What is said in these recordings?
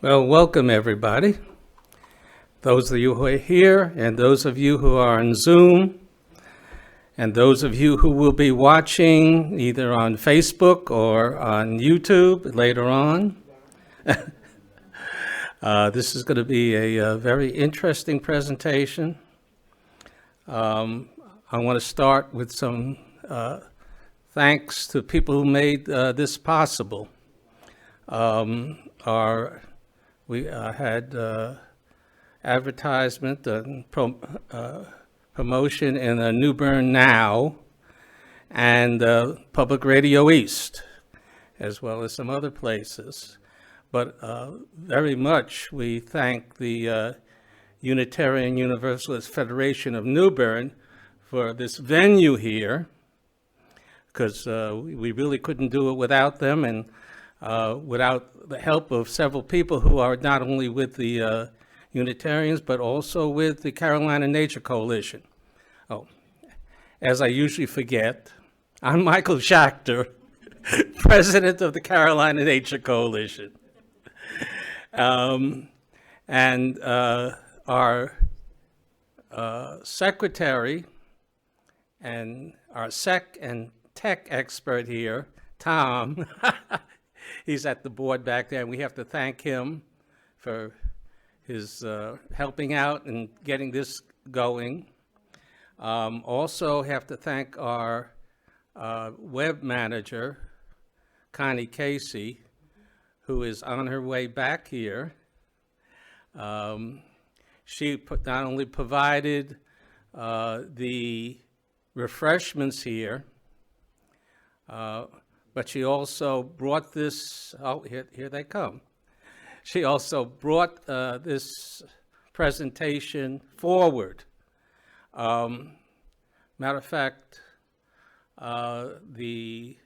Well, welcome everybody. Those of you who are here and those of you who are on Zoom and those of you who will be watching either on Facebook or on YouTube later on. This is going to be a very interesting presentation. I want to start with some thanks to people who made this possible. We had advertisement and promotion in New Bern Now and Public Radio East, as well as some other places. But very much we thank the Unitarian Universalist Federation of New Bern for this venue here, because we really couldn't do it without them, and without the help of several people who are not only with the Unitarians, but also with the Carolina Nature Coalition. Oh, as I usually forget, I'm Michael Schachter, president of the Carolina Nature Coalition. And our secretary and our sec and tech expert here, Tom, he's at the board back there, and we have to thank him for his helping out and getting this going. Also have to thank our web manager, Connie Casey, who is on her way back here. She not only provided the refreshments here, but she also brought this, oh, here they come. She also brought this presentation forward. Matter of fact, the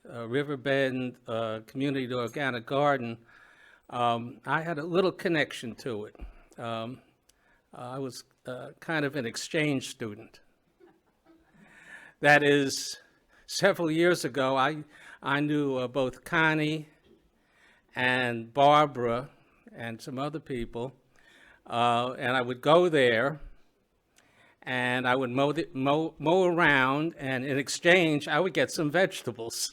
Riverbend Community Organic Garden, I had a little connection to it. I was kind of an exchange student. That is, several years ago, I knew both Connie and Barbara and some other people, and I would go there and I would mow around, and in exchange I would get some vegetables.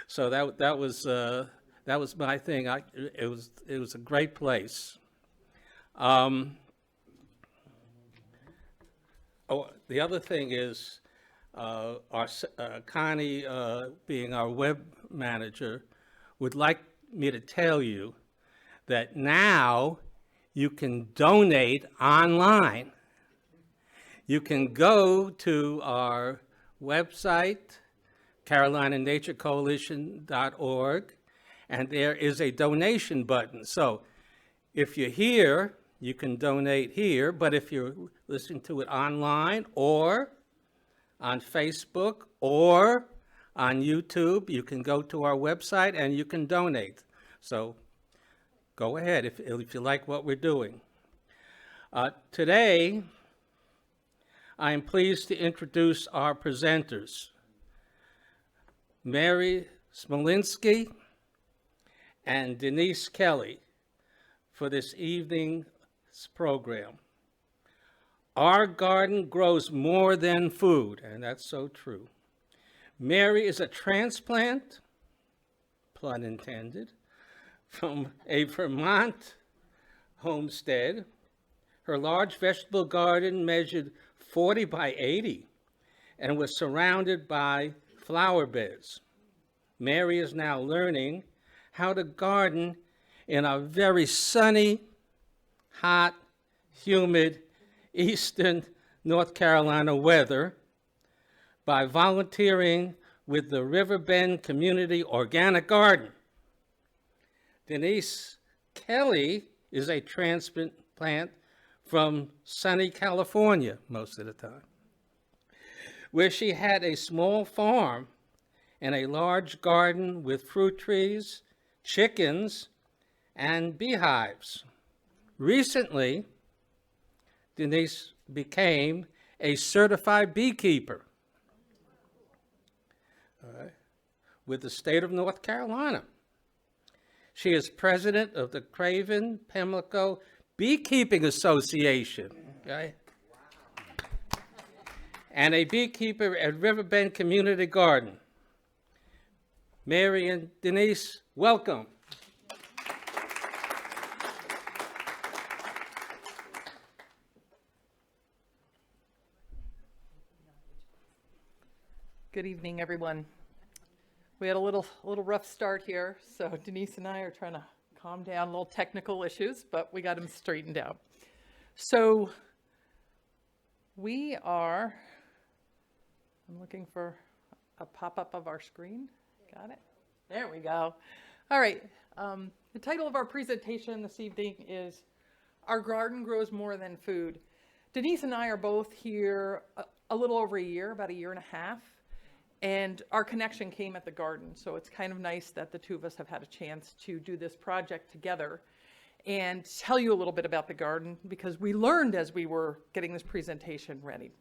So that was my thing. It was a great place. Oh, the other thing is, Connie, being our web manager, would like me to tell you that now you can donate online. You can go to our website, carolinanaturecoalition.org, and there is a donation button. So if you're here, you can donate here, but if you're listening to it online or on Facebook or on YouTube, you can go to our website and you can donate. So go ahead if you like what we're doing. Today, I am pleased to introduce our presenters, Mary Smolinski and Denise Kelly, for this evening's program. Our garden grows more than food, and that's so true. Mary is a transplant, pun intended, from a Vermont homestead. Her large vegetable garden measured 40 by 80 and was surrounded by flower beds. Mary is now learning how to garden in a very sunny, hot, humid, eastern North Carolina weather by volunteering with the Riverbend Community Organic Garden. Denise Kelly is a transplant from sunny California most of the time, where she had a small farm and a large garden with fruit trees, chickens, and beehives. Recently, Denise became a certified beekeeper with the state of North Carolina. She is president of the Craven-Pamlico Beekeeping Association, okay? And a beekeeper at Riverbend Community Garden. Mary and Denise, welcome. Good evening, everyone. We had a little rough start here, so Denise and I are trying to calm down little technical issues, but we got them straightened out. So I'm looking for a pop-up of our screen. Got it? There we go. All right. The title of our presentation this evening is Our Garden Grows More Than Food. Denise and I are both here a little over a year, about a year and a half. And our connection came at the garden, so it's kind of nice that the two of us have had a chance to do this project together and tell you a little bit about the garden, because we learned as we were getting this presentation ready.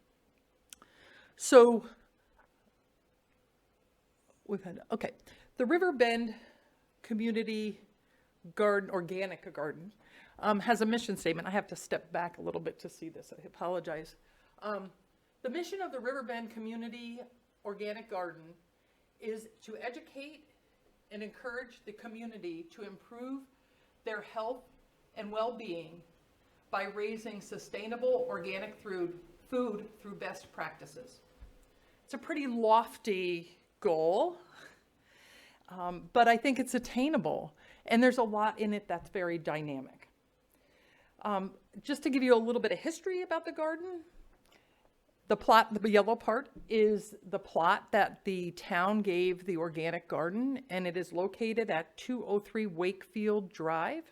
So, the Riverbend Community Garden, Organic Garden, has a mission statement. I have to step back a little bit to see this, I apologize. The mission of the Riverbend Community Organic Garden is to educate and encourage the community to improve their health and well-being by raising sustainable organic food through best practices. It's a pretty lofty goal, but I think it's attainable, and there's a lot in it that's very dynamic. Just to give you a little bit of history about the garden, the plot, the yellow part, is the plot that the town gave the organic garden, and it is located at 203 Wakefield Drive,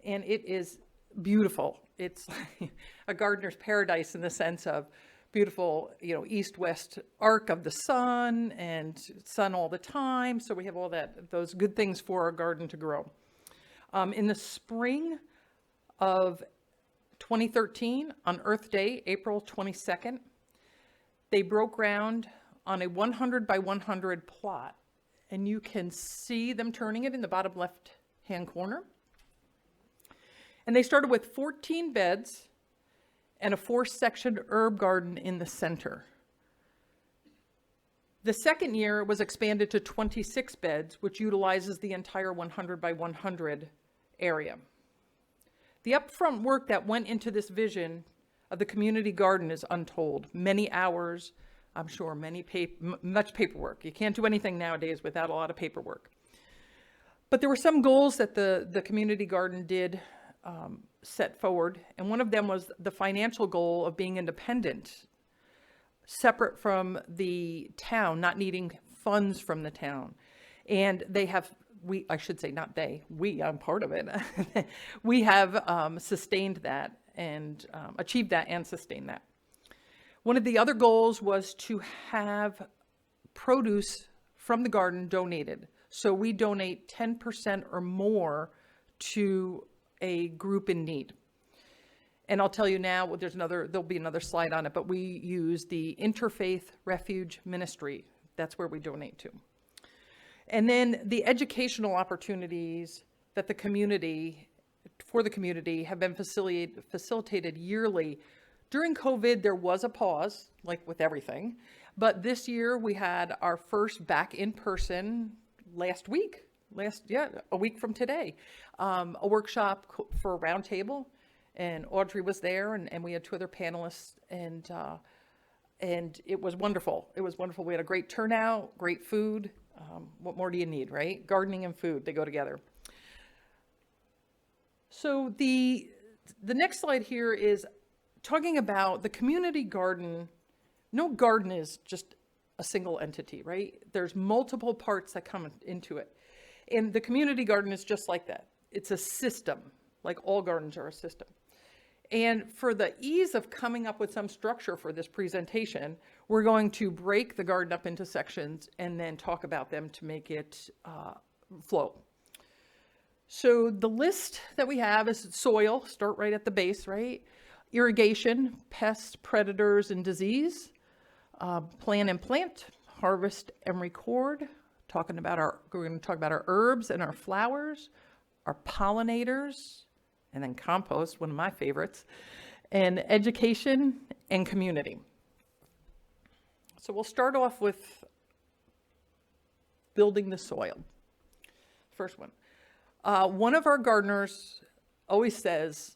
and it is beautiful. It's a gardener's paradise in the sense of beautiful, east-west arc of the sun, and sun all the time, so we have all those good things for our garden to grow. In the spring of 2013, on Earth Day, April 22nd, they broke ground on a 100 by 100 plot, and you can see them turning it in the bottom left-hand corner. And they started with 14 beds and a 4-section herb garden in the center. The second year was expanded to 26 beds, which utilizes the entire 100 by 100 area. The upfront work that went into this vision of the community garden is untold. Many hours, I'm sure, much paperwork. You can't do anything nowadays without a lot of paperwork. But there were some goals that the community garden did set forward, and one of them was the financial goal of being independent, separate from the town, not needing funds from the town. And they have, I should say not they, I'm part of it. We have sustained that and achieved that and sustained that. One of the other goals was to have produce from the garden donated. So we donate 10% or more to a group in need. And I'll tell you now, there'll be another slide on it, but we use the Interfaith Refuge Ministry. That's where we donate to. And then the educational opportunities that the community have been facilitated yearly. During COVID, there was a pause, like with everything, but this year we had our first back in person a week from today, a workshop for a round table, and Audrey was there, and we had 2 other panelists, and it was wonderful. It was wonderful. We had a great turnout, great food. What more do you need, right? Gardening and food, they go together. So the next slide here is talking about the community garden. No garden is just a single entity, right? There's multiple parts that come into it. And the community garden is just like that. It's a system, like all gardens are a system. And for the ease of coming up with some structure for this presentation, we're going to break the garden up into sections and then talk about them to make it flow. So the list that we have is soil, start right at the base, right? Irrigation, pests, predators, and disease. Plan and plant, harvest and record. talking about we're going to talk about our herbs and our flowers, our pollinators, and then compost, one of my favorites, and education and community. So we'll start off with building the soil. First one. One of our gardeners always says,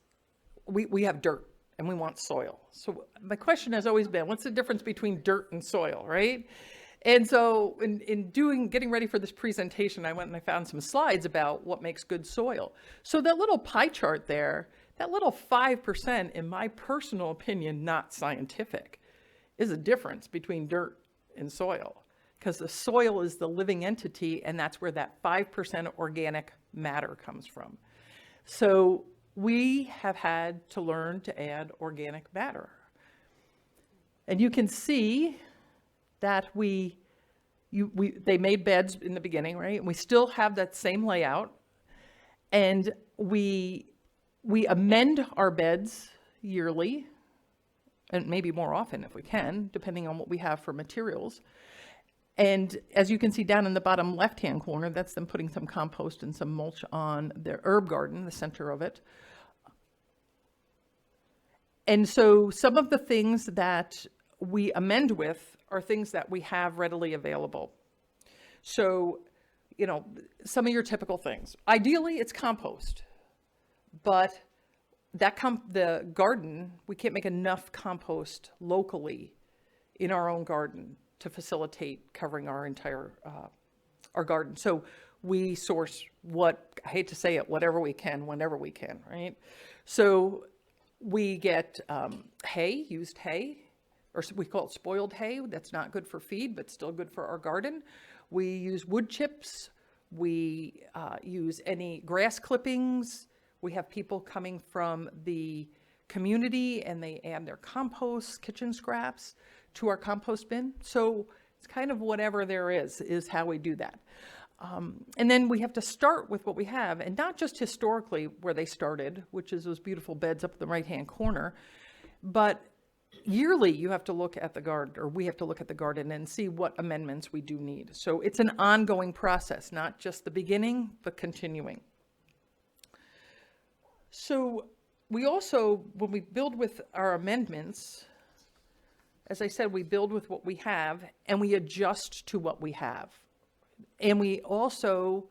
we have dirt and we want soil. So my question has always been, what's the difference between dirt and soil, right? And so in getting ready for this presentation, I went and I found some slides about what makes good soil. So that little pie chart there, that little 5%, in my personal opinion, not scientific, is a difference between dirt and soil. Because the soil is the living entity, and that's where that 5% organic matter comes from. So we have had to learn to add organic matter. And you can see that they made beds in the beginning, right? And we still have that same layout. And we amend our beds yearly, and maybe more often if we can, depending on what we have for materials. And as you can see down in the bottom left-hand corner, that's them putting some compost and some mulch on their herb garden, the center of it. And so some of the things that we amend with are things that we have readily available. So, some of your typical things. Ideally, it's compost, but the garden, we can't make enough compost locally in our own garden to facilitate covering our entire our garden. So we source I hate to say it, whatever we can, whenever we can, right? So we get used hay, or we call it spoiled hay. That's not good for feed, but still good for our garden. We use wood chips. We use any grass clippings. We have people coming from the community and they add their compost, kitchen scraps to our compost bin. So it's kind of whatever there is how we do that. And then we have to start with what we have, and not just historically where they started, which is those beautiful beds up in the right-hand corner, but yearly you have to look at the garden, or we have to look at the garden and see what amendments we do need. So it's an ongoing process, not just the beginning, but continuing. So we also, when we build with our amendments, as I said, we build with what we have and we adjust to what we have. And we also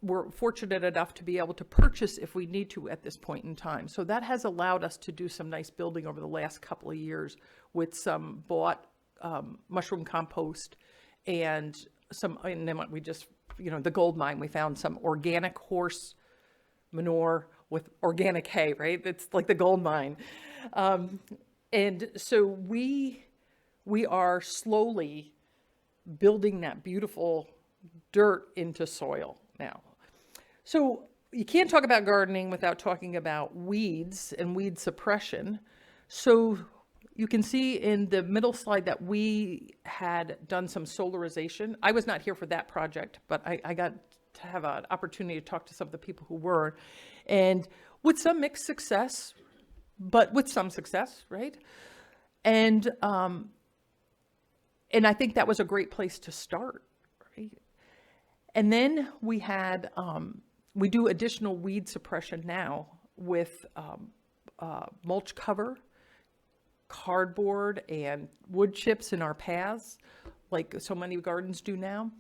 were fortunate enough to be able to purchase if we need to at this point in time. So that has allowed us to do some nice building over the last couple of years with some bought mushroom compost and then we just, the gold mine, we found some organic horse manure with organic hay, right? It's like the gold mine. And so we are slowly building that beautiful dirt into soil now. So you can't talk about gardening without talking about weeds and weed suppression. So you can see in the middle slide that we had done some solarization. I was not here for that project, but I got to have an opportunity to talk to some of the people who were, and with some mixed success, but with some success, right? And I think that was a great place to start, right? And then we had, we do additional weed suppression now with mulch cover, cardboard, and wood chips in our paths, like so many gardens do now.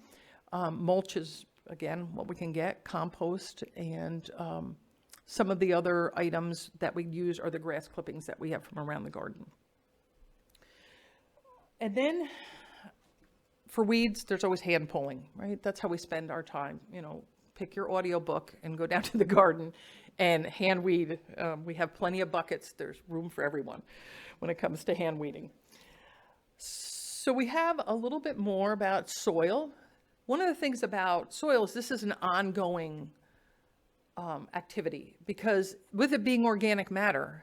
Mulch is, again, what we can get, compost, and some of the other items that we use are the grass clippings that we have from around the garden. And then for weeds, there's always hand pulling, right? That's how we spend our time. Pick your audiobook and go down to the garden and hand weed. We have plenty of buckets. There's room for everyone when it comes to hand weeding. So we have a little bit more about soil. One of the things about soil is this is an ongoing activity, because with it being organic matter,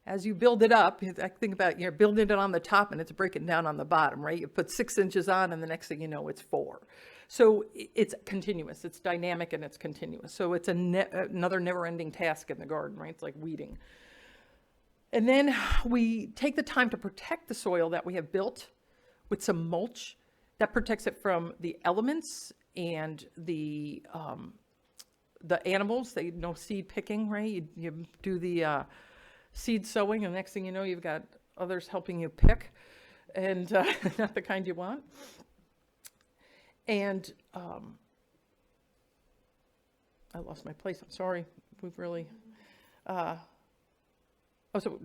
as you build it up, I think about you're building it on the top and it's breaking down on the bottom, right? You put 6 inches on and the next thing you know, it's 4. So it's continuous, it's dynamic, and it's continuous. So it's another never-ending task in the garden, right? It's like weeding. And then we take the time to protect the soil that we have built with some mulch That protects it from the elements and the animals. They know seed picking, right? You do the seed sowing, and next thing you know, you've got others helping you pick, and not the kind you want. And I lost my place. I'm sorry. We've really. So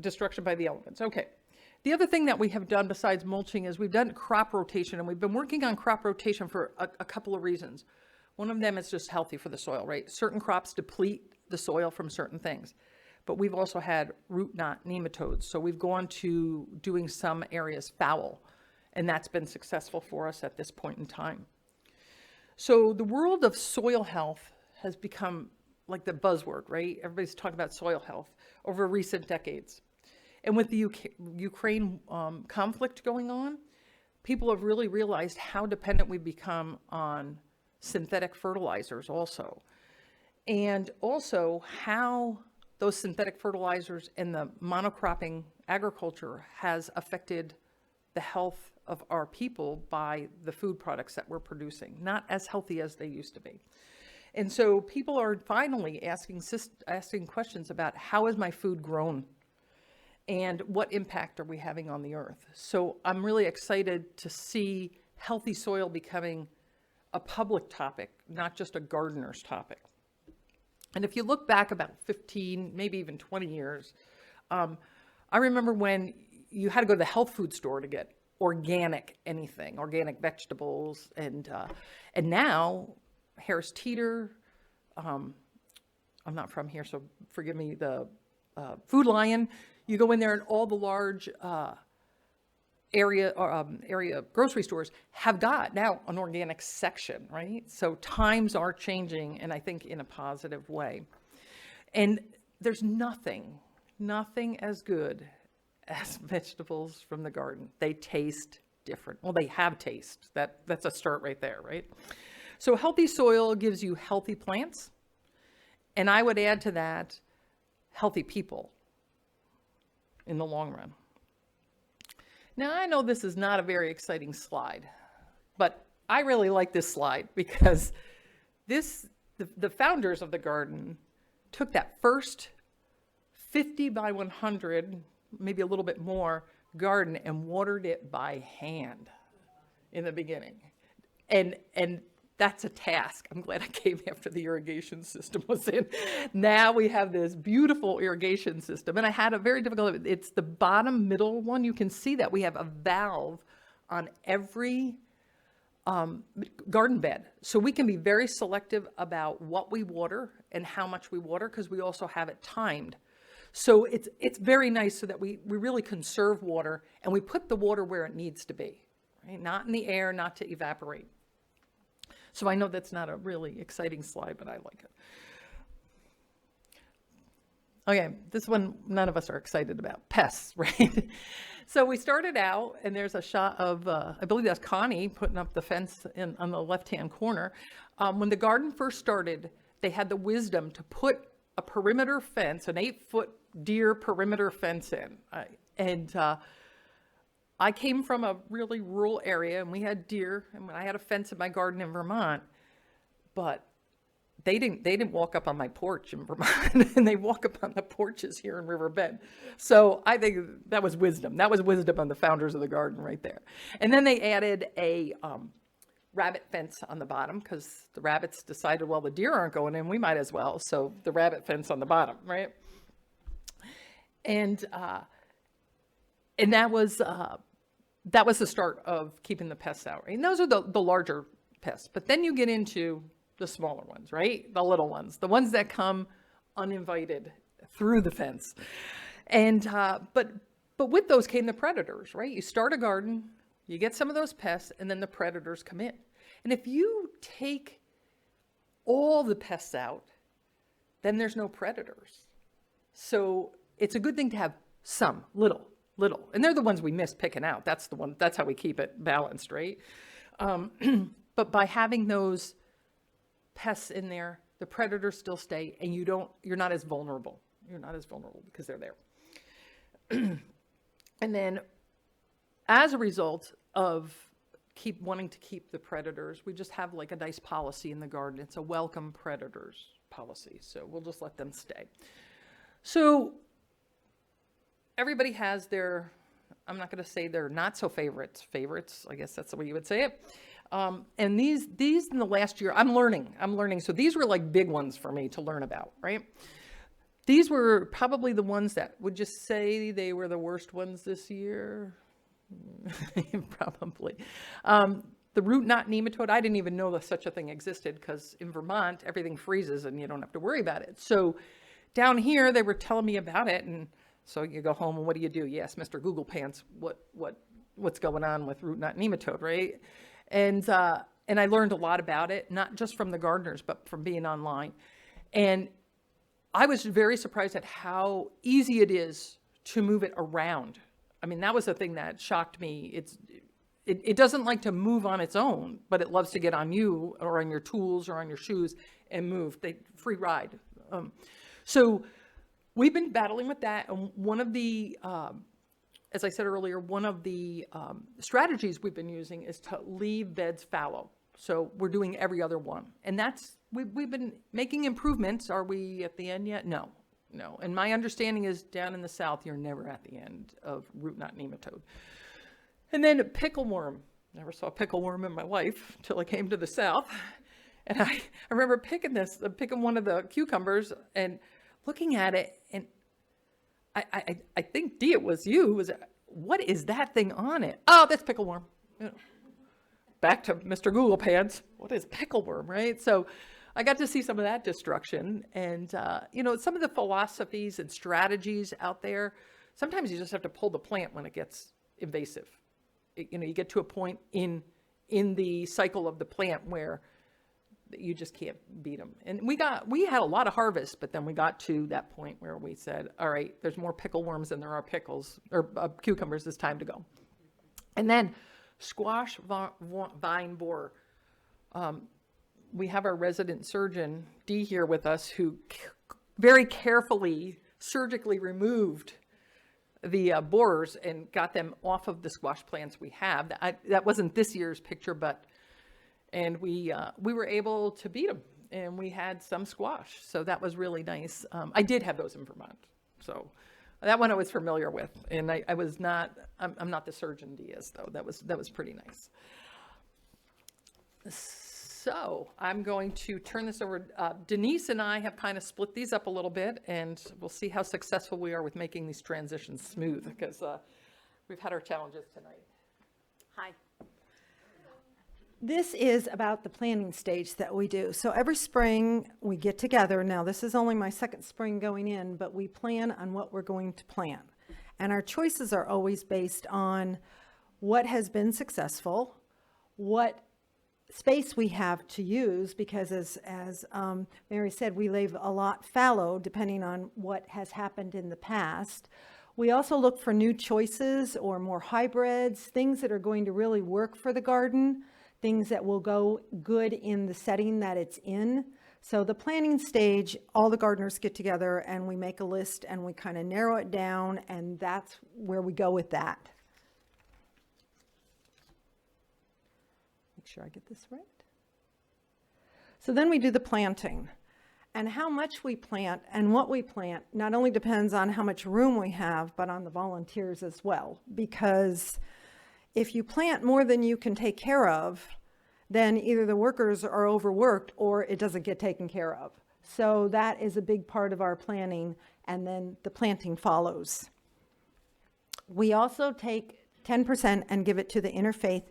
destruction by the elements. Okay. The other thing that we have done besides mulching is we've done crop rotation, and we've been working on crop rotation for a couple of reasons. One of them is just healthy for the soil, right? Certain crops deplete the soil from certain things, but we've also had root knot nematodes. So we've gone to doing some areas fallow, and that's been successful for us at this point in time. So the world of soil health has become like the buzzword, right? Everybody's talking about soil health over recent decades. And with the Ukraine conflict going on, people have really realized how dependent we've become on synthetic fertilizers also. And also how those synthetic fertilizers and the monocropping agriculture has affected the health of our people by the food products that we're producing, not as healthy as they used to be. And so people are finally asking questions about how is my food grown and what impact are we having on the earth. So I'm really excited to see healthy soil becoming a public topic, not just a gardener's topic. And if you look back about 15, maybe even 20 years, I remember when you had to go to the health food store to get organic anything, organic vegetables, and now Harris Teeter, I'm not from here, so forgive me, the Food Lion, you go in there and all the large area grocery stores have got now an organic section, right? So times are changing, and I think in a positive way. And there's nothing as good as vegetables from the garden. They taste different. Well, they have taste. That's a start right there, right? So healthy soil gives you healthy plants, and I would add to that healthy people in the long run. Now, I know this is not a very exciting slide, but I really like this slide because the founders of the garden took that first 50 by 100, maybe a little bit more, garden and watered it by hand in the beginning. And that's a task. I'm glad I came after the irrigation system was in. Now we have this beautiful irrigation system. And I had a very difficult, it's the bottom middle one. You can see that we have a valve on every garden bed. So we can be very selective about what we water and how much we water, because we also have it timed. So it's very nice so that we really conserve water, and we put the water where it needs to be, right? Not in the air, not to evaporate. So I know that's not a really exciting slide, but I like it. Okay, this one none of us are excited about, pests, right? So we started out, and there's a shot of, I believe that's Connie putting up the fence on the left-hand corner. When the garden first started, they had the wisdom to put a perimeter fence, an 8-foot deer perimeter fence in. I came from a really rural area, and we had deer, and I had a fence in my garden in Vermont, but they didn't walk up on my porch in Vermont, and they walk up on the porches here in River Bend. So I think that was wisdom. That was wisdom on the founders of the garden right there. And then they added a rabbit fence on the bottom, because the rabbits decided, well, the deer aren't going in, we might as well. So the rabbit fence on the bottom, right? And that was the start of keeping the pests out, right? And those are the larger pests. But then you get into the smaller ones, right? The little ones, the ones that come uninvited through the fence. And but with those came the predators, right? You start a garden, you get some of those pests, and then the predators come in. And if you take all the pests out, then there's no predators. So it's a good thing to have some, little. And they're the ones we miss picking out. That's how we keep it balanced, right? But by having those pests in there, the predators still stay, and you're not as vulnerable. You're not as vulnerable because they're there. And then as a result of keep wanting to keep the predators. We just have like a nice policy in the garden. It's a welcome predators policy. So we'll just let them stay. So everybody has their, I'm not going to say they're not so favorites, I guess that's the way you would say it. And these in the last year, I'm learning. So these were like big ones for me to learn about, right? These were probably the ones that would just say they were the worst ones this year. Probably. The root knot nematode, I didn't even know that such a thing existed because in Vermont, everything freezes and you don't have to worry about it. So down here, they were telling me about it. And so you go home and what do? You ask Mr. Google Pants what's going on with root knot nematode, right? And I learned a lot about it, not just from the gardeners, but from being online. And I was very surprised at how easy it is to move it around. I mean, that was the thing that shocked me. It doesn't like to move on its own, but it loves to get on you or on your tools or on your shoes and move. They free ride. So we've been battling with that. And one of the, as I said earlier, one of the strategies we've been using is to leave beds fallow. So we're doing every other one. And that's, we've been making improvements. Are we at the end yet? No. And my understanding is down in the South, you're never at the end of root knot nematode. And then pickleworm. Never saw pickleworm in my life until I came to the South. And I remember picking one of the cucumbers and looking at it. And I think, Dee, it was you who was, what is that thing on it? Oh, that's pickleworm. Back to Mr. Google Pants. What is pickleworm, right? So I got to see some of that destruction and, some of the philosophies and strategies out there. Sometimes you just have to pull the plant when it gets invasive. You get to a point in the cycle of the plant where you just can't beat them. And we had a lot of harvest, but then we got to that point where we said, all right, there's more pickleworms than there are pickles or cucumbers. It's time to go. And then squash vine borer. We have our resident surgeon, Dee, here with us, who very carefully, surgically removed the borers and got them off of the squash plants we have. That wasn't this year's picture, and we were able to beat them, and we had some squash. So that was really nice. I did have those in Vermont, so that one I was familiar with, and I'm not the surgeon Dee is, though. That was pretty nice. So I'm going to turn this over. Denise and I have kind of split these up a little bit, and we'll see how successful we are with making these transitions smooth, because we've had our challenges tonight. Hi. This is about the planting stage that we do. So every spring we get together. Now this is only my second spring going in, but we plan on what we're going to plant. And our choices are always based on what has been successful, what space we have to use, because as Mary said, we leave a lot fallow depending on what has happened in the past. We also look for new choices or more hybrids, things that are going to really work for the garden, things that will go good in the setting that it's in. So the planting stage, all the gardeners get together and we make a list and we kind of narrow it down, and that's where we go with that. Make sure I get this right. So then we do the planting. And how much we plant and what we plant not only depends on how much room we have, but on the volunteers as well. Because if you plant more than you can take care of, then either the workers are overworked or it doesn't get taken care of. So that is a big part of our planning, and then the planting follows. We also take 10% and give it to the Interfaith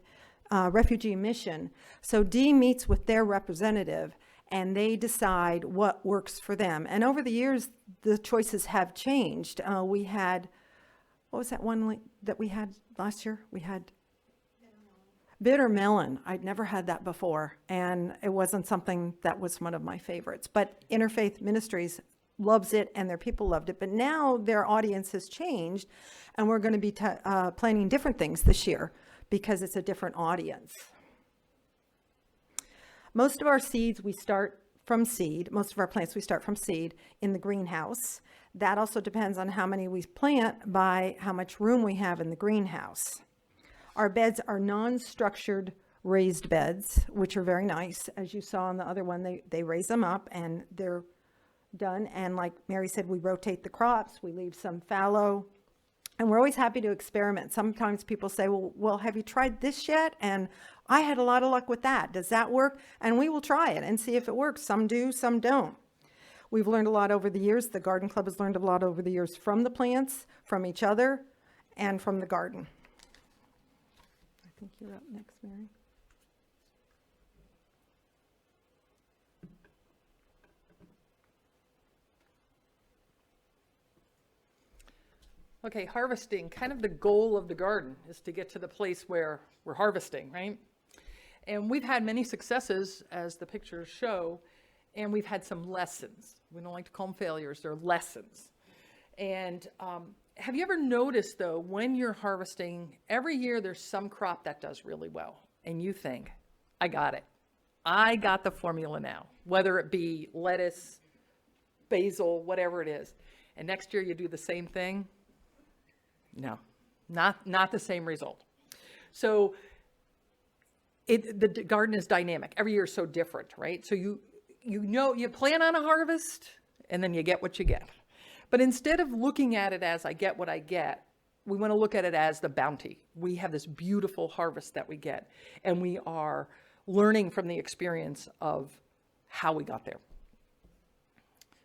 Refugee Mission. So Dee meets with their representative and they decide what works for them. And over the years, the choices have changed. We had, what was that one that we had last year? We had bitter melon. I'd never had that before, and it wasn't something that was one of my favorites. But Interfaith Ministries loves it, and their people loved it. But now their audience has changed, and we're going to be planning different things this year because it's a different audience. Most of our seeds we start from seed. Most of our plants we start from seed in the greenhouse. That also depends on how many we plant by how much room we have in the greenhouse. Our beds are non-structured raised beds, which are very nice. As you saw on the other one, they raise them up and they're done. And like Mary said, we rotate the crops, we leave some fallow, and we're always happy to experiment. Sometimes people say, well, have you tried this yet? And I had a lot of luck with that. Does that work? And we will try it and see if it works. Some do, some don't. We've learned a lot over the years. The Garden Club has learned a lot over the years from the plants, from each other, and from the garden. I think you're up next, Mary. Okay, harvesting, kind of the goal of the garden is to get to the place where we're harvesting, right? And we've had many successes, as the pictures show, and we've had some lessons. We don't like to call them failures, they're lessons. And have you ever noticed, though, when you're harvesting, every year there's some crop that does really well, and you think, I got it. I got the formula now, whether it be lettuce, basil, whatever it is. And next year you do the same thing. No, not the same result. So the garden is dynamic. Every year is so different, right? So you plan on a harvest and then you get what you get. But instead of looking at it as I get what I get, we want to look at it as the bounty. We have this beautiful harvest that we get, and we are learning from the experience of how we got there.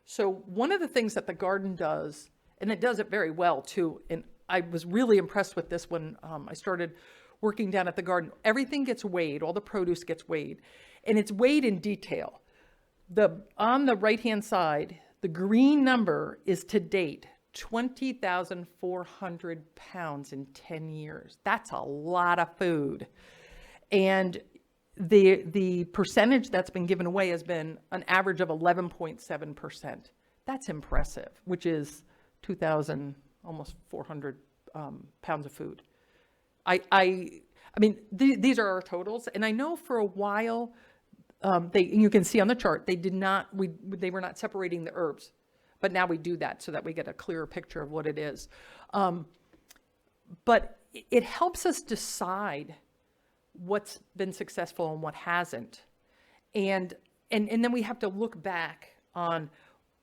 So one of the things that the garden does, and it does it very well too, and I was really impressed with this when I started working down at the garden. Everything gets weighed, all the produce gets weighed, and it's weighed in detail. On the right-hand side, the green number is to date 20,400 pounds in 10 years. That's a lot of food. And the percentage that's been given away has been an average of 11.7%. That's impressive, which is 2,000, almost 400 pounds of food. I mean, these are our totals, and I know for a while, you can see on the chart, they were not separating the herbs, but now we do that so that we get a clearer picture of what it is. But it helps us decide what's been successful and what hasn't. And then we have to look back on,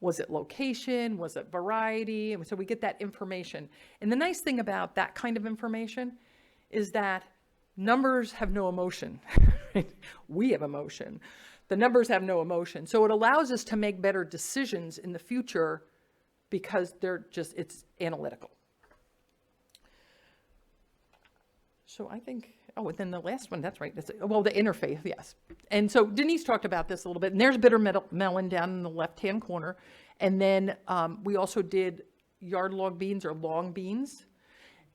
was it location? Was it variety? And so we get that information. And the nice thing about that kind of information is that numbers have no emotion. We have emotion. The numbers have no emotion. So it allows us to make better decisions in the future because it's analytical. So I think, and then the last one, that's right. The interfaith, yes. And so Denise talked about this a little bit. And there's bitter melon down in the left-hand corner. And then we also did yard log beans or long beans.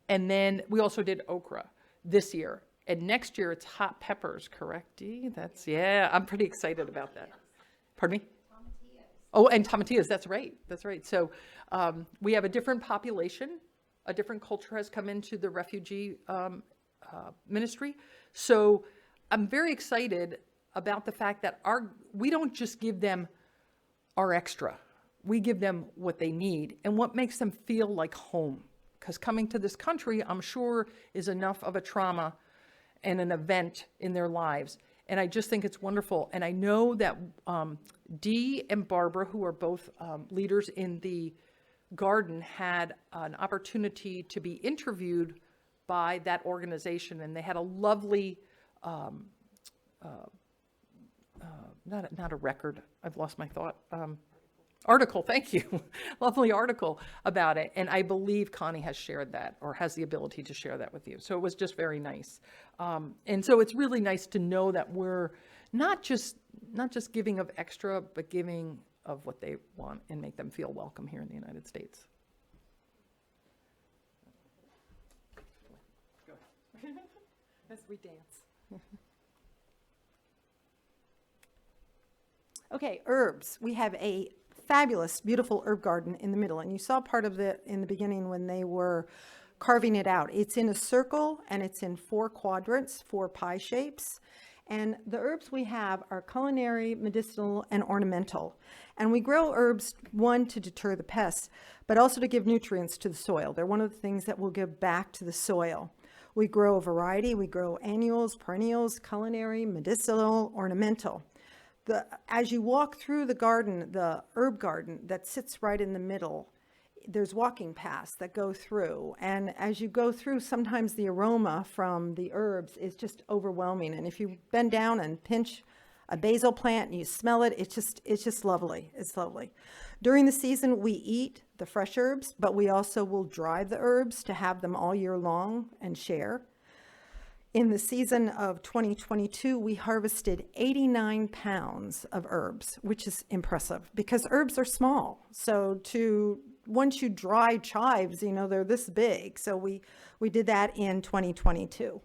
And then we also did okra this year. And next year it's hot peppers, correct, Dee? I'm pretty excited about that. Pardon me? Tomatillos. Oh, and tomatillos, that's right. So we have a different population. A different culture has come into the refugee ministry. So I'm very excited about the fact that we don't just give them our extra. We give them what they need and what makes them feel like home. Because coming to this country, I'm sure, is enough of a trauma and an event in their lives. And I just think it's wonderful. And I know that Dee and Barbara, who are both leaders in the garden, had an opportunity to be interviewed by that organization, and they had a lovely, not a record, I've lost my thought, article, thank you, lovely article about it, and I believe Connie has shared that, or has the ability to share that with you, so it was just very nice. And so it's really nice to know that we're not just giving of extra, but giving of what they want and make them feel welcome here in the United States. As we dance. Okay, herbs. We have a fabulous, beautiful herb garden in the middle, and you saw part of it in the beginning when they were carving it out. It's in a circle, and it's in 4 quadrants, 4 pie shapes. And the herbs we have are culinary, medicinal, and ornamental. And we grow herbs, one, to deter the pests, but also to give nutrients to the soil. They're one of the things that will give back to the soil. We grow a variety. We grow annuals, perennials, culinary, medicinal, ornamental. As you walk through the garden, the herb garden that sits right in the middle, there's walking paths that go through. And as you go through, sometimes the aroma from the herbs is just overwhelming. And if you bend down and pinch a basil plant and you smell it, it's just lovely. It's lovely. During the season, we eat the fresh herbs, but we also will dry the herbs to have them all year long and share. In the season of 2022, we harvested 89 pounds of herbs, which is impressive because herbs are small. So once you dry chives, they're this big. So we did that in 2022.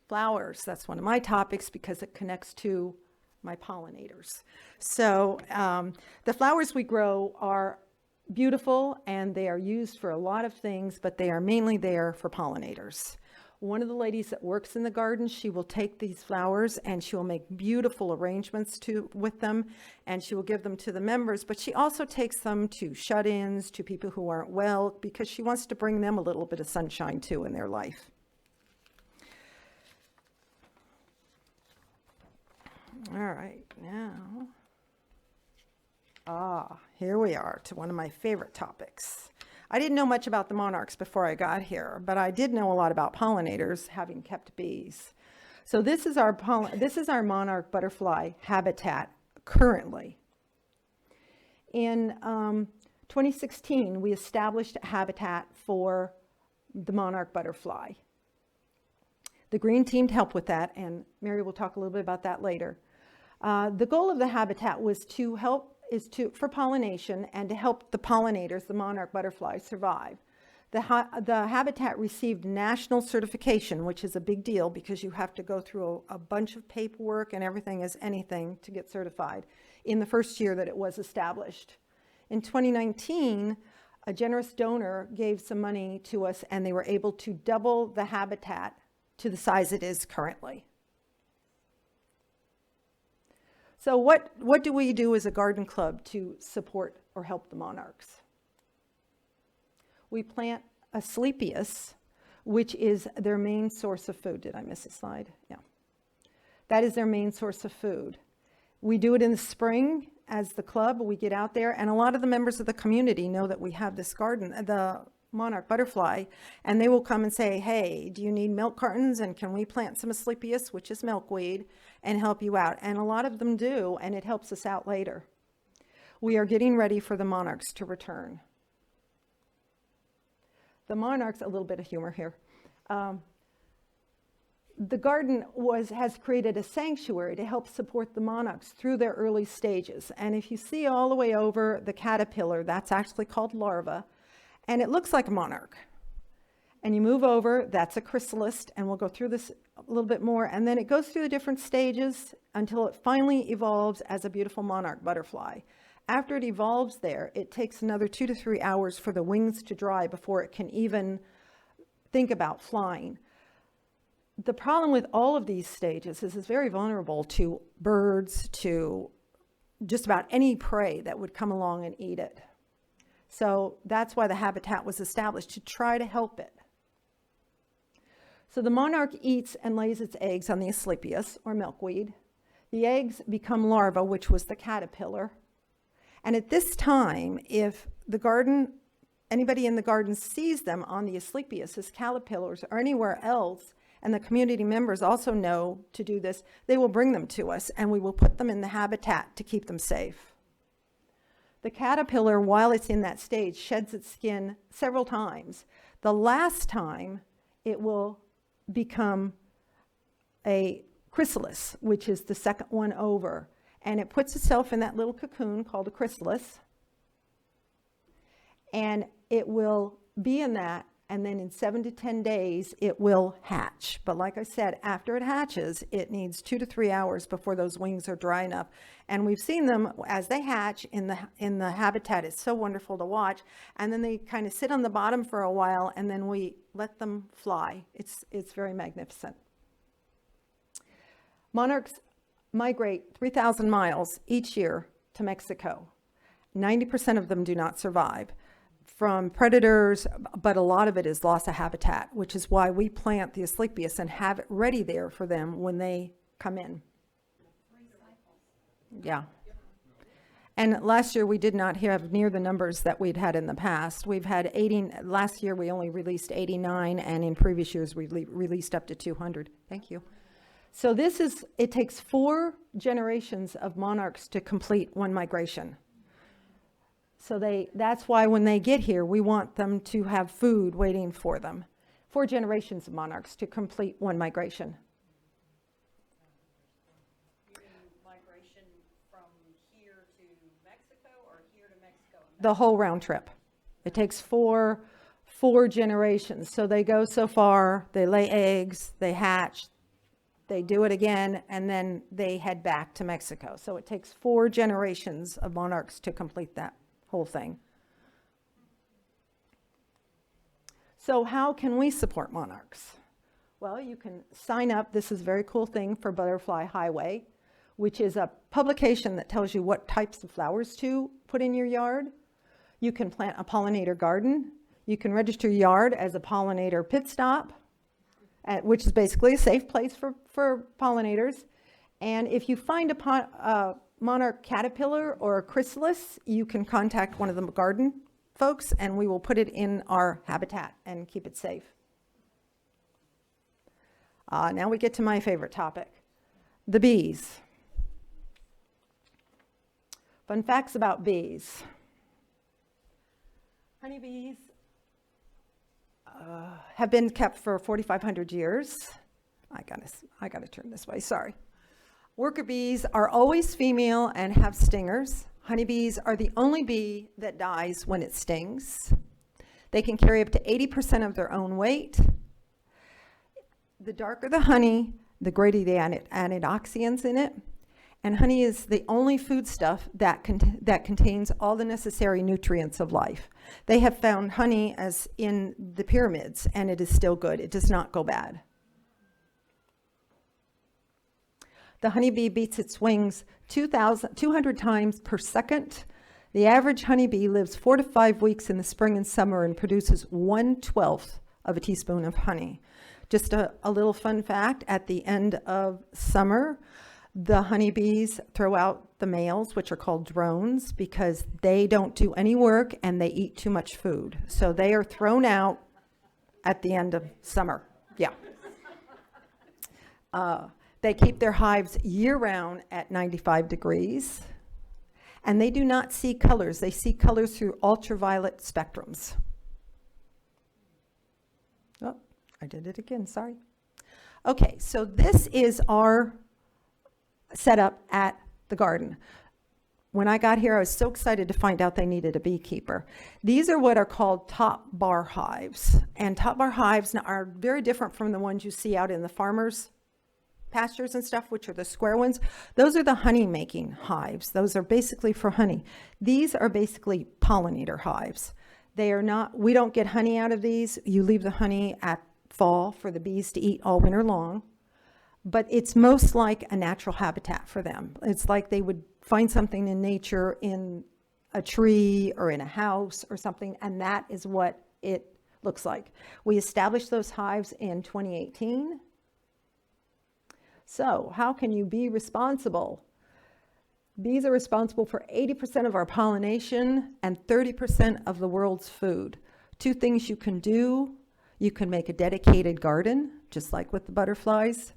Flowers, that's one of my topics because it connects to my pollinators. So the flowers we grow are beautiful and they are used for a lot of things, but they are mainly there for pollinators. One of the ladies that works in the garden, she will take these flowers and she will make beautiful arrangements with them, and she will give them to the members, but she also takes them to shut-ins, to people who aren't well, because she wants to bring them a little bit of sunshine too in their life. All right, now, here we are to one of my favorite topics. I didn't know much about the monarchs before I got here, but I did know a lot about pollinators, having kept bees. So this is our monarch butterfly habitat currently. In 2016, we established a habitat for the monarch butterfly. The green team helped with that, and Mary will talk a little bit about that later. The goal of the habitat was for pollination and to help the pollinators, the monarch butterflies, survive. The habitat received national certification, which is a big deal because you have to go through a bunch of paperwork and everything as anything to get certified in the first year that it was established. In 2019, a generous donor gave some money to us and they were able to double the habitat to the size it is currently. So what do we do as a garden club to support or help the monarchs? We plant Asclepias, which is their main source of food. Did I miss a slide? Yeah. That is their main source of food. We do it in the spring as the club. We get out there, and a lot of the members of the community know that we have this garden, the monarch butterfly, and they will come and say, hey, do you need milk cartons, and can we plant some Asclepias, which is milkweed, and help you out? And a lot of them do, and it helps us out later. We are getting ready for the monarchs to return. The monarchs, a little bit of humor here. The garden has created a sanctuary to help support the monarchs through their early stages. And if you see all the way over the caterpillar, that's actually called larva, and it looks like a monarch. And you move over, that's a chrysalis, and we'll go through this a little bit more. And then it goes through the different stages until it finally evolves as a beautiful monarch butterfly. After it evolves there, it takes another 2 to 3 hours for the wings to dry before it can even think about flying. The problem with all of these stages is it's very vulnerable to birds, to just about any prey that would come along and eat it. So that's why the habitat was established, to try to help it. So the monarch eats and lays its eggs on the Asclepias, or milkweed. The eggs become larvae, which was the caterpillar. And at this time, if anybody in the garden sees them on the Asclepias as caterpillars or anywhere else, and the community members also know to do this, they will bring them to us and we will put them in the habitat to keep them safe. The caterpillar, while it's in that stage, sheds its skin several times. The last time, it will become a chrysalis, which is the second one over. And it puts itself in that little cocoon called a chrysalis. And it will be in that, and then in 7 to 10 days, it will hatch. But like I said, after it hatches, it needs 2 to 3 hours before those wings are dry enough. And we've seen them as they hatch in the habitat. It's so wonderful to watch. And then they kind of sit on the bottom for a while, and then we let them fly. It's very magnificent. Monarchs migrate 3,000 miles each year to Mexico. 90% of them do not survive. from predators, but a lot of it is loss of habitat, which is why we plant the Asclepias and have it ready there for them when they come in. Yeah. And last year, we did not have near the numbers that we'd had in the past. We've had 80, last year we only released 89, and in previous years we released up to 200. Thank you. So this is, it takes 4 generations of monarchs to complete one migration. So that's why when they get here, we want them to have food waiting for them. 4 generations of monarchs to complete one migration. The whole round trip. It takes four generations. So they go so far, they lay eggs, they hatch, they do it again, and then they head back to Mexico. So it takes 4 generations of monarchs to complete that whole thing. So how can we support monarchs? Well, you can sign up. This is a very cool thing for Butterfly Highway, which is a publication that tells you what types of flowers to put in your yard. You can plant a pollinator garden. You can register your yard as a pollinator pit stop, which is basically a safe place for pollinators. And if you find a monarch caterpillar or a chrysalis, you can contact one of the garden folks and we will put it in our habitat and keep it safe. Now we get to my favorite topic, the bees. Fun facts about bees. Honeybees have been kept for 4,500 years. I gotta turn this way, sorry. Worker bees are always female and have stingers. Honeybees are the only bee that dies when it stings. They can carry up to 80% of their own weight. The darker the honey, the greater the antioxidants in it. And honey is the only foodstuff that contains all the necessary nutrients of life. They have found honey as in the pyramids, and it is still good. It does not go bad. The honeybee beats its wings 200 times per second. The average honeybee lives 4 to 5 weeks in the spring and summer and produces 1/12 of a teaspoon of honey. Just a little fun fact, at the end of summer, the honeybees throw out the males, which are called drones, because they don't do any work and they eat too much food. So they are thrown out at the end of summer. Yeah. They keep their hives year-round at 95 degrees. And they do not see colors. They see colors through ultraviolet spectrums. Oh, I did it again, sorry. Okay, so this is our setup at the garden. When I got here, I was so excited to find out they needed a beekeeper. These are what are called top bar hives. And top bar hives are very different from the ones you see out in the farmers' pastures and stuff, which are the square ones. Those are the honey making hives. Those are basically for honey. These are basically pollinator hives. They are not, we don't get honey out of these. You leave the honey at fall for the bees to eat all winter long. But it's most like a natural habitat for them. It's like they would find something in nature, in a tree or in a house or something, and that is what it looks like. We established those hives in 2018. So how can you be responsible? Bees are responsible for 80% of our pollination and 30% of the world's food. 2 things you can do. You can make a dedicated garden, just like with the butterflies.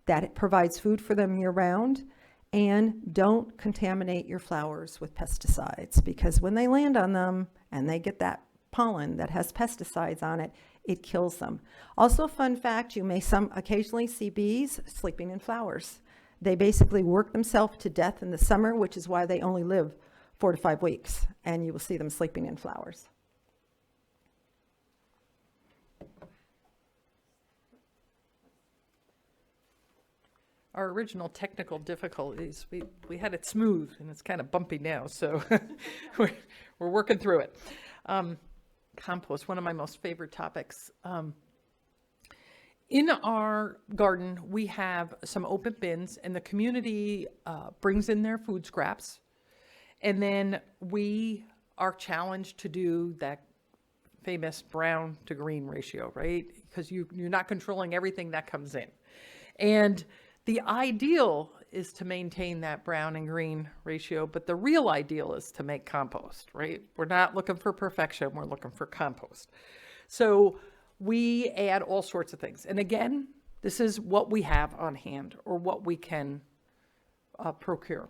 That provides food for them year-round, and don't contaminate your flowers with pesticides, because when they land on them and they get that pollen that has pesticides on it, it kills them. Also, fun fact, you may occasionally see bees sleeping in flowers. They basically work themselves to death in the summer, which is why they only live 4 to 5 weeks, and you will see them sleeping in flowers. Our original technical difficulties, we had it smooth and it's kind of bumpy now, so we're working through it. Compost, one of my most favorite topics. In our garden, we have some open bins, and the community brings in their food scraps, and then we our challenge to do that famous brown to green ratio, right? Because you're not controlling everything that comes in. And the ideal is to maintain that brown and green ratio, but the real ideal is to make compost, right? We're not looking for perfection, we're looking for compost. So we add all sorts of things. And again, this is what we have on hand or what we can procure.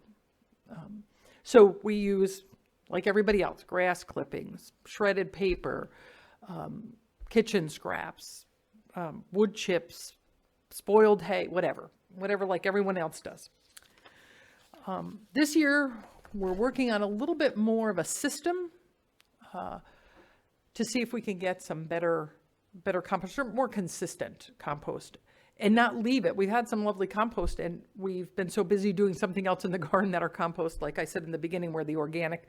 So we use, like everybody else, grass clippings, shredded paper, kitchen scraps, wood chips, spoiled hay, whatever like everyone else does. This year, we're working on a little bit more of a system to see if we can get some better compost, or more consistent compost, and not leave it. We've had some lovely compost, and we've been so busy doing something else in the garden that our compost, like I said in the beginning, where the organic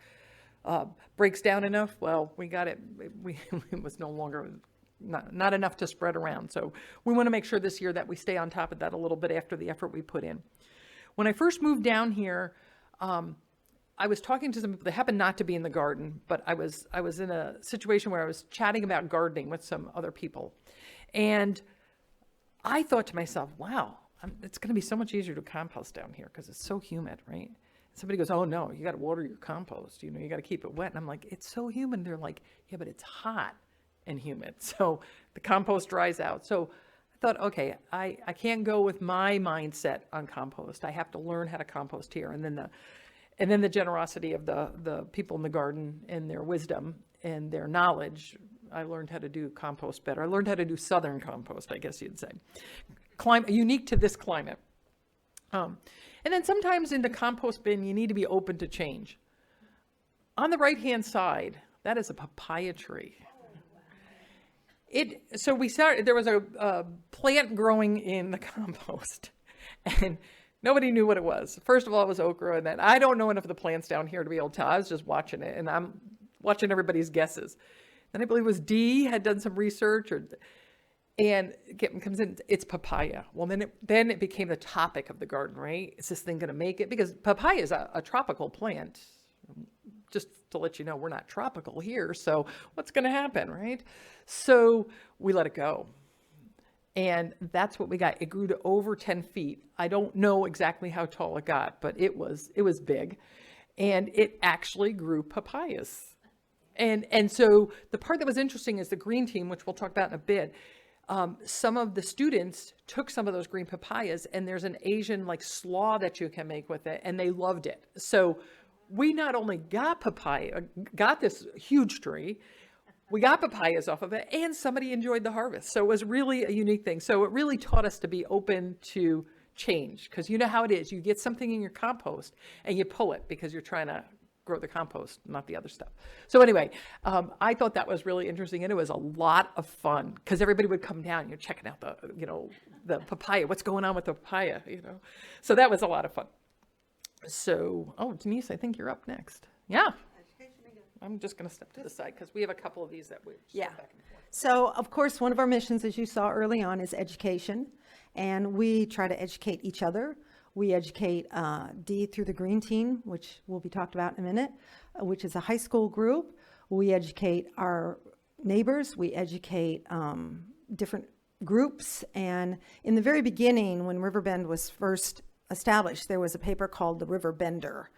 breaks down enough, well, we got it. It was no longer not enough to spread around. So we want to make sure this year that we stay on top of that a little bit after the effort we put in. When I first moved down here, I was talking to some people. They happened not to be in the garden, but I was in a situation where I was chatting about gardening with some other people, and I thought to myself, wow, it's going to be so much easier to compost down here because it's so humid, right? Somebody goes, oh no, you got to water your compost. You got to keep it wet. And I'm like, it's so humid. They're like, yeah, but it's hot and humid. So the compost dries out. So I thought, okay, I can't go with my mindset on compost. I have to learn how to compost here. And then the generosity of the people in the garden and their wisdom and their knowledge, I learned how to do compost better. I learned how to do southern compost, I guess you'd say. Unique to this climate. And then sometimes in the compost bin, you need to be open to change. On the right-hand side, that is a papaya tree. There was a plant growing in the compost, and nobody knew what it was. First of all, it was okra, and then I don't know enough of the plants down here to be able to tell. I was just watching it, and I'm watching everybody's guesses. Then I believe it was Dee had done some research, and comes in, it's papaya. Well, then it became the topic of the garden, right? Is this thing going to make it? Because papaya is a tropical plant. Just to let you know, we're not tropical here, so what's going to happen, right? So we let it go. And that's what we got. It grew to over 10 feet. I don't know exactly how tall it got, but it was big. And it actually grew papayas. And so the part that was interesting is the green team, which we'll talk about in a bit. Some of the students took some of those green papayas, and there's an Asian like slaw that you can make with it, and they loved it. So we not only got this huge tree, we got papayas off of it, and somebody enjoyed the harvest. So it was really a unique thing. So it really taught us to be open to change, because you know how it is. You get something in your compost and you pull it because you're trying to grow the compost, not the other stuff. So anyway, I thought that was really interesting, and it was a lot of fun because everybody would come down. You're checking out the papaya. What's going on with the papaya? So that was a lot of fun. So, Denise, I think you're up next. Yeah. I'm just going to step to the side because we have a couple of these that we step back and forth. So, of course, one of our missions, as you saw early on, is education, and we try to educate each other. We educate Dee through the Green Team, which will be talked about in a minute, which is a high school group. We educate our neighbors. We educate different groups. And in the very beginning, when Riverbend was first established, there was a paper called the River Bender.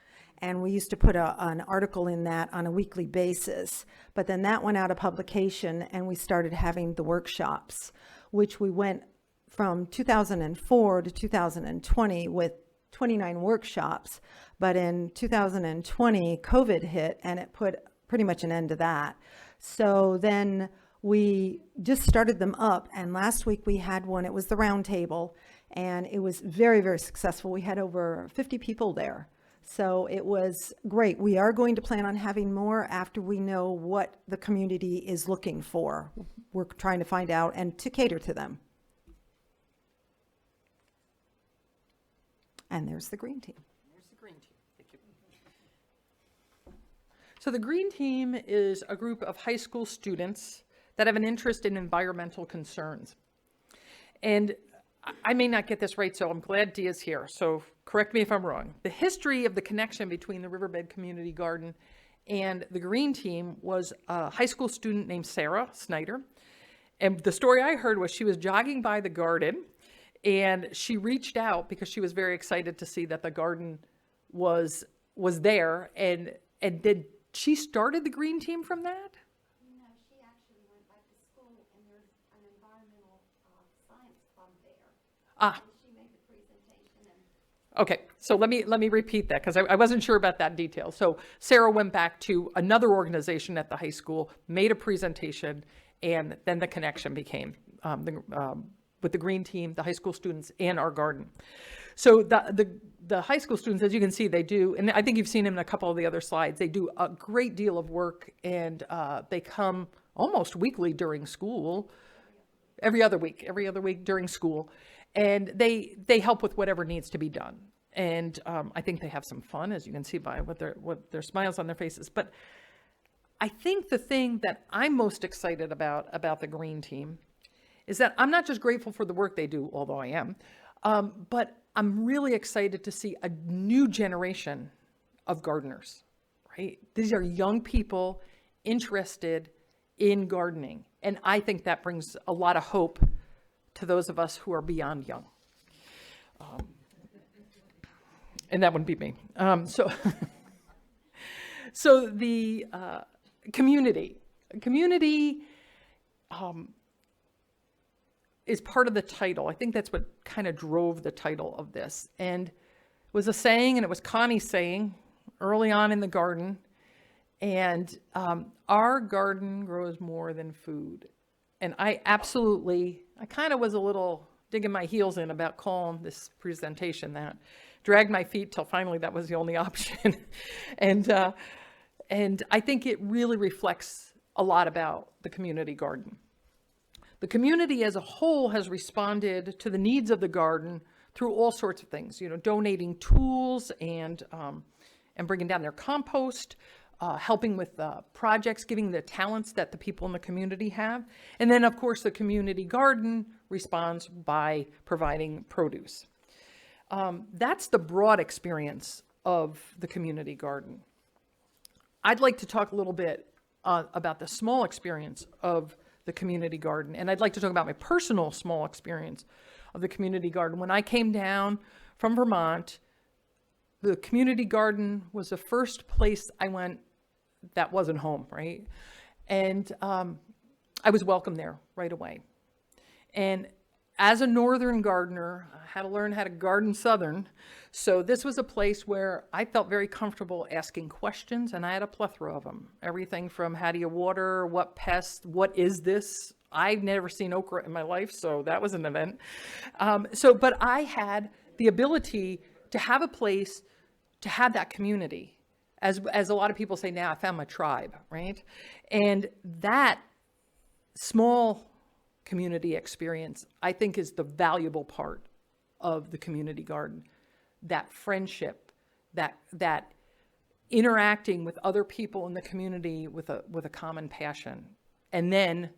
And we used to put an article in that on a weekly basis. But then that went out of publication, and we started having the workshops, which we went from 2004 to 2020 with 29 workshops. But in 2020, COVID hit, and it put pretty much an end to that. So then we just started them up, and last week we had one. It was the round table, and it was very, very successful. We had over 50 people there. So it was great. We are going to plan on having more after we know what the community is looking for. We're trying to find out and to cater to them. And there's the Green Team. There's the Green Team. Thank you. So the Green Team is a group of high school students that have an interest in environmental concerns. And I may not get this right, so I'm glad Dee is here. So correct me if I'm wrong. The history of the connection between the Riverbed Community Garden And the green team was a high school student named Sarah Snyder. And the story I heard was she was jogging by the garden and she reached out because she was very excited to see that the garden was there. And did she started the green team from that? No, she actually went back to school, and there's an environmental science club there. Ah. And she made the presentation, and Okay, so let me repeat that because I wasn't sure about that detail. So Sarah went back to another organization at the high school, made a presentation, and then the connection became with the green team, the high school students, and our garden. So the high school students, as you can see, they do, and I think you've seen them in a couple of the other slides, they do a great deal of work, and they come almost weekly during school, every other week during school, and they help with whatever needs to be done. And I think they have some fun, as you can see by what their smiles on their faces. But I think the thing that I'm most excited about the green team is that I'm not just grateful for the work they do, although I am, but I'm really excited to see a new generation of gardeners, right? These are young people interested in gardening. And I think that brings a lot of hope to those of us who are beyond young. And that wouldn't be me. So the community is part of the title. I think that's what kind of drove the title of this. And it was a saying, and it was Connie's saying early on in the garden. And our garden grows more than food. And I kind of was a little digging my heels in about calling this presentation that. Dragged my feet till finally that was the only option. And I think it really reflects a lot about the community garden. The community as a whole has responded to the needs of the garden through all sorts of things, donating tools and bringing down their compost, helping with projects, giving the talents that the people in the community have. And then, of course, the community garden responds by providing produce. That's the broad experience of the community garden. I'd like to talk a little bit about the small experience of the community garden, and I'd like to talk about my personal small experience of the community garden. When I came down from Vermont, the community garden was the first place I went that wasn't home, right? And I was welcomed there right away. And as a northern gardener, I had to learn how to garden southern. So this was a place where I felt very comfortable asking questions, and I had a plethora of them. Everything from how do you water, what pests, what is this? I've never seen okra in my life, so that was an event. But I had the ability to have a place to have that community. As a lot of people say now, I found my tribe, right? And that small community experience, I think, is the valuable part of the community garden. That friendship, that interacting with other people in the community with a common passion, and then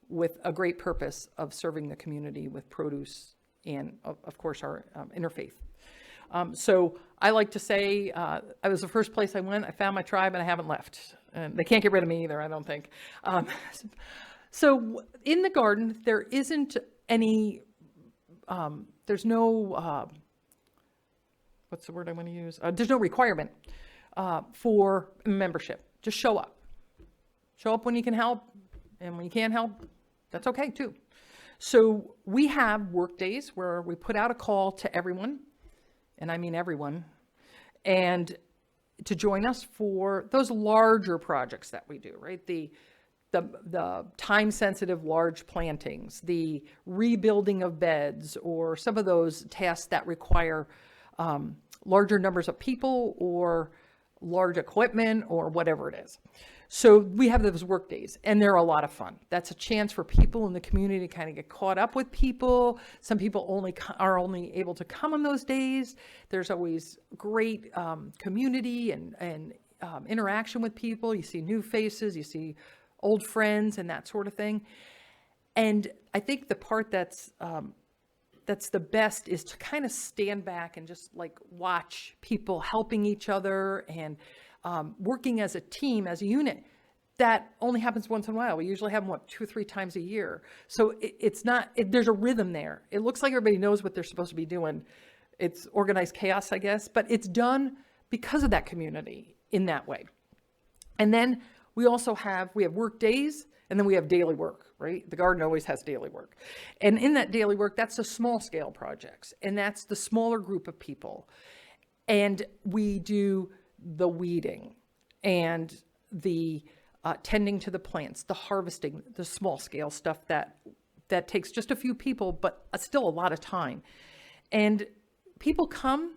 with a great purpose of serving the community with produce and, of course, our interfaith. So I like to say I was the first place I went. I found my tribe, and I haven't left. And they can't get rid of me either, I don't think. So in the garden, there isn't any, there's no, what's the word I want to use? There's no requirement for membership. Just show up. Show up when you can help, and when you can't help, that's okay too. So we have work days where we put out a call to everyone, and I mean everyone, and to join us for those larger projects that we do, right? The time-sensitive large plantings, the rebuilding of beds, or some of those tasks that require larger numbers of people or large equipment or whatever it is. So we have those work days, and they're a lot of fun. That's a chance for people in the community to kind of get caught up with people. Some people are only able to come on those days. There's always great community and interaction with people. You see new faces, you see old friends and that sort of thing. And I think the part that's that's the best is to kind of stand back and just like watch people helping each other and working as a team, as a unit. That only happens once in a while. We usually have them, 2 or 3 times a year. So it's not, there's a rhythm there. It looks like everybody knows what they're supposed to be doing. It's organized chaos, I guess, but it's done because of that community in that way. And then we also have work days, and then we have daily work, right? The garden always has daily work. And in that daily work, that's the small scale projects, and that's the smaller group of people. And we do the weeding and the tending to the plants, the harvesting, the small scale stuff that takes just a few people, but still a lot of time. And people come,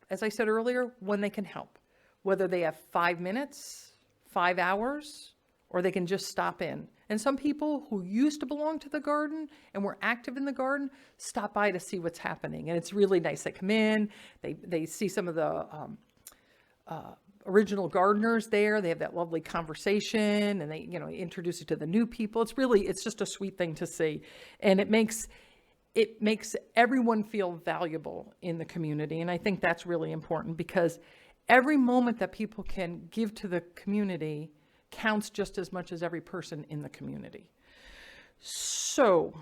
as I said earlier, when they can help, whether they have 5 minutes, 5 hours, or they can just stop in. And some people who used to belong to the garden and were active in the garden stop by to see what's happening. And it's really nice. They come in, they see some of the original gardeners there. They have that lovely conversation, and they, introduce you to the new people. It's just a sweet thing to see. And it makes everyone feel valuable in the community. And I think that's really important, because every moment that people can give to the community counts just as much as every person in the community. So,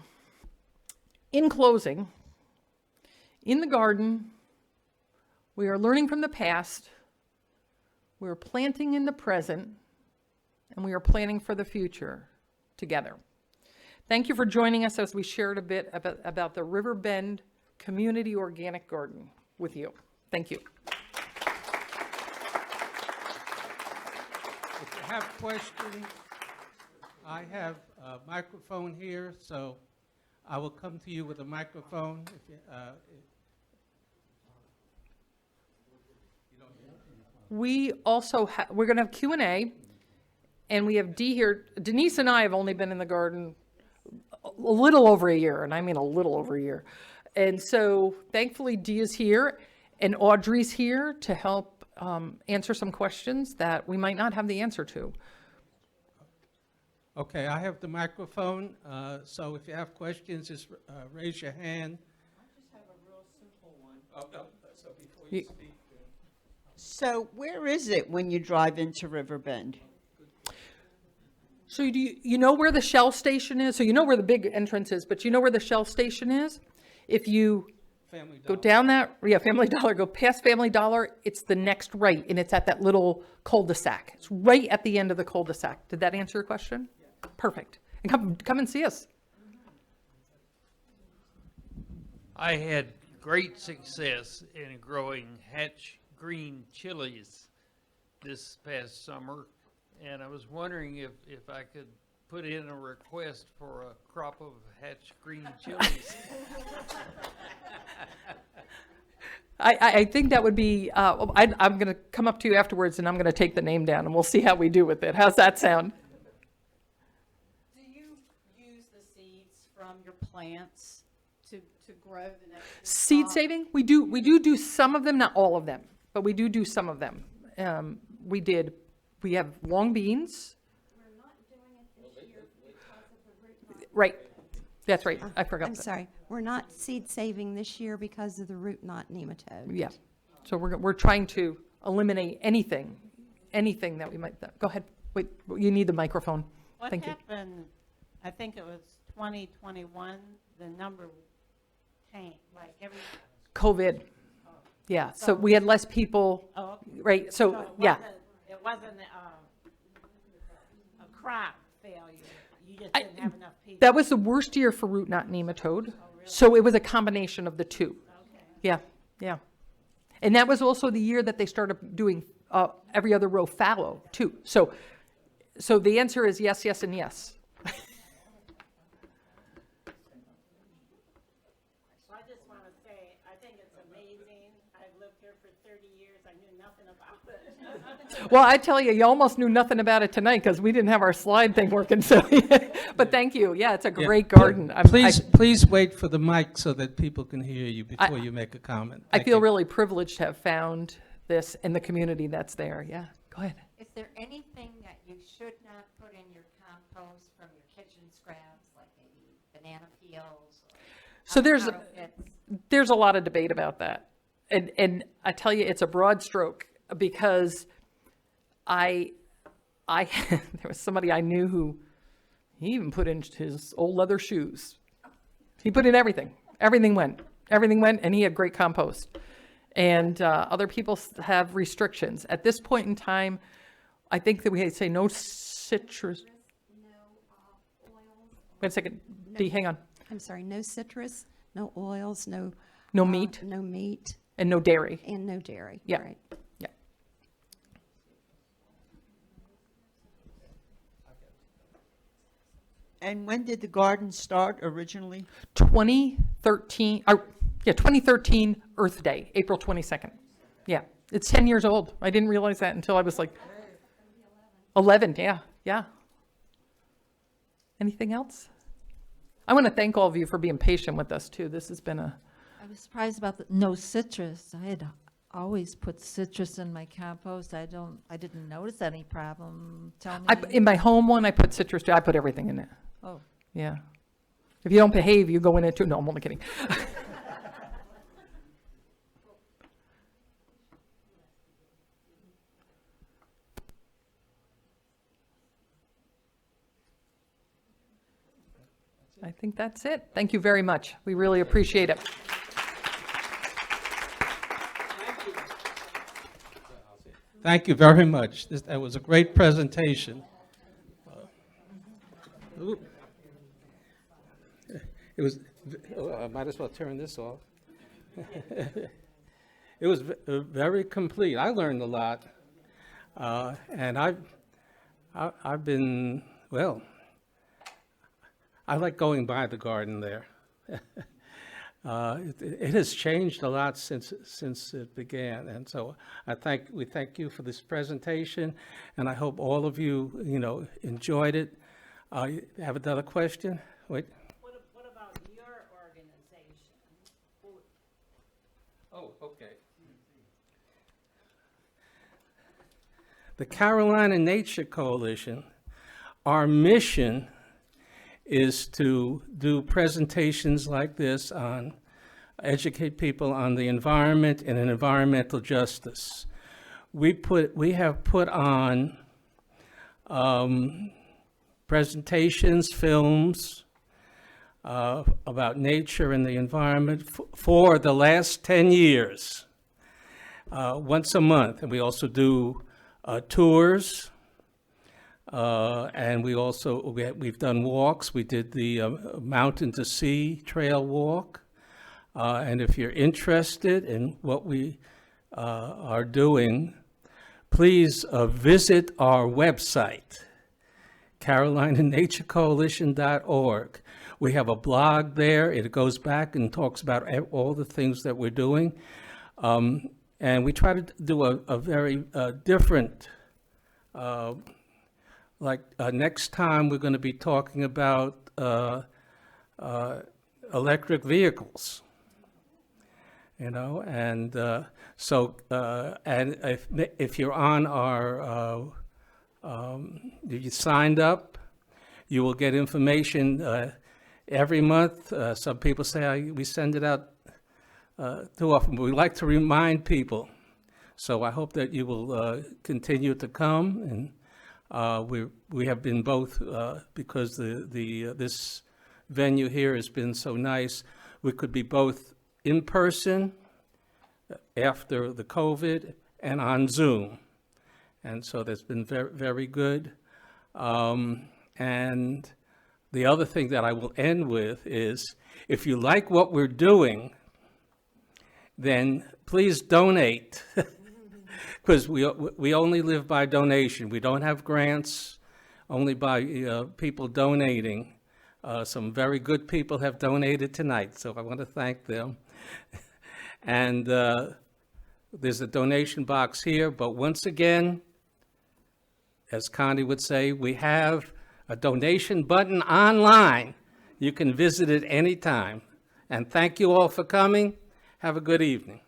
in closing, in the garden, we are learning from the past, we are planting in the present, and we are planning for the future together. Thank you for joining us as we shared a bit about the River Bend Community Organic Garden with you. Thank you. If you have questions, I have a microphone here, so I will come to you with a microphone. If you, We also we're going to have Q&A, and we have Dee here. Denise and I have only been in the garden a little over a year, and I mean a little over a year. And so thankfully Dee is here, and Audrey's here to help answer some questions that we might not have the answer to. Okay, I have the microphone, so if you have questions, just raise your hand. I just have a real simple one. So before you speak. So where is it when you drive into Riverbend? So do you know where the Shell station is? So you know where the big entrance is, but you know where the Shell station is? If you Family go Dollar. down that, Family Dollar, go past Family Dollar, it's the next right, and it's at that little cul-de-sac. It's right at the end of the cul-de-sac. Did that answer your question? Yeah. Perfect. And come and see us. I had great success in growing hatch green chilies this past summer, and I was wondering if I could put in a request for a crop of hatch green chilies. I think that would be, I'm going to come up to you afterwards, and I'm going to take the name down, and we'll see how we do with it. How's that sound? Do you use the seeds from your plants to grow the next Seed saving? We do some of them, not all of them, but we do some of them. We have long beans. We're not doing it this year because of the root knot. Right. That's right. I forgot I'm that. sorry, we're not seed saving this year because of the root knot nematode. Yeah. So we're trying to eliminate anything that we might, go ahead. Wait, you need the microphone. What Thank you. happened, I think it was 2021, the number tanked, like every, COVID. Yeah. So we had less people, oh, okay. right? So So, it yeah. it wasn't a crop failure, you just didn't have enough people. That was the worst year for root knot nematode. So it was a combination of the two. Okay. Yeah, yeah. And that was also the year that they started doing every other row fallow too. So the answer is yes, yes, and yes. So I just want to say, I think it's amazing. I've lived here for 30 years. I knew nothing about it. Well, I tell you almost knew nothing about it tonight because we didn't have our slide thing working. So, but thank you. Yeah, it's a great garden. Please wait for the mic so that people can hear you before you make a comment. I Thank feel you. really privileged to have found this in the community that's there. Yeah, go ahead. Is there anything that you should not put in your compost from your kitchen scraps, like maybe banana peels? So there's a lot of debate about that. And I tell you, it's a broad stroke because there was somebody I knew who, he even put in his old leather shoes. He put in everything. Everything went, and he had great compost. And other people have restrictions. At this point in time, I think that we say no citrus. Wait a second, Dee, hang on. I'm sorry, no citrus, no oils, no. No meat. No meat, And no dairy. and no dairy. Yeah. Right. Yeah. And when did the garden start originally? 2013, 2013 Earth Day, April 22nd. Yeah, it's 10 years old. I didn't realize that until I was like 11, yeah. Anything else? I want to thank all of you for being patient with us too. This has been I was surprised about the no citrus. I had always put citrus in my compost. I didn't notice any problem. Tell me. in my home one, I put citrus, I put everything in it. Oh, Yeah. If you don't behave, you go in it too. No, I'm only kidding. I think that's it. Thank you very much. We really appreciate it. Thank you very much. That was a great presentation. It was, I might as well turn this off. It was very complete. I learned a lot. And I've been, well, I like going by the garden there. It has changed a lot since it began, and so we thank you for this presentation, and I hope all of you, enjoyed it. You have another question? Wait. What about your organization? Oh, okay. The Carolina Nature Coalition, our mission is to do presentations like this educate people on the environment and environmental justice. We have put on presentations, films about nature and the environment for the last 10 years, once a month. And we also do tours. And we've done walks. We did the Mountain to Sea Trail walk. And if you're interested in what we are doing, please visit our website, carolinanaturecoalition.org. We have a blog there. It goes back and talks about all the things that we're doing. And we try to do a very different next time we're going to be talking about electric vehicles, and so if you're on our, if you signed up, you will get information every month. Some people say we send it out too often, but we like to remind people. So I hope that you will continue to come, and we have been both, because this venue here has been so nice, we could be both in person after the COVID and on Zoom. And so that's been very, very good. And the other thing that I will end with is, if you like what we're doing, then please donate. Because we only live by donation. We don't have grants, only by people donating. Some very good people have donated tonight, so I want to thank them. And there's a donation box here, but once again, as Connie would say, we have a donation button online. You can visit it anytime. And thank you all for coming. Have a good evening.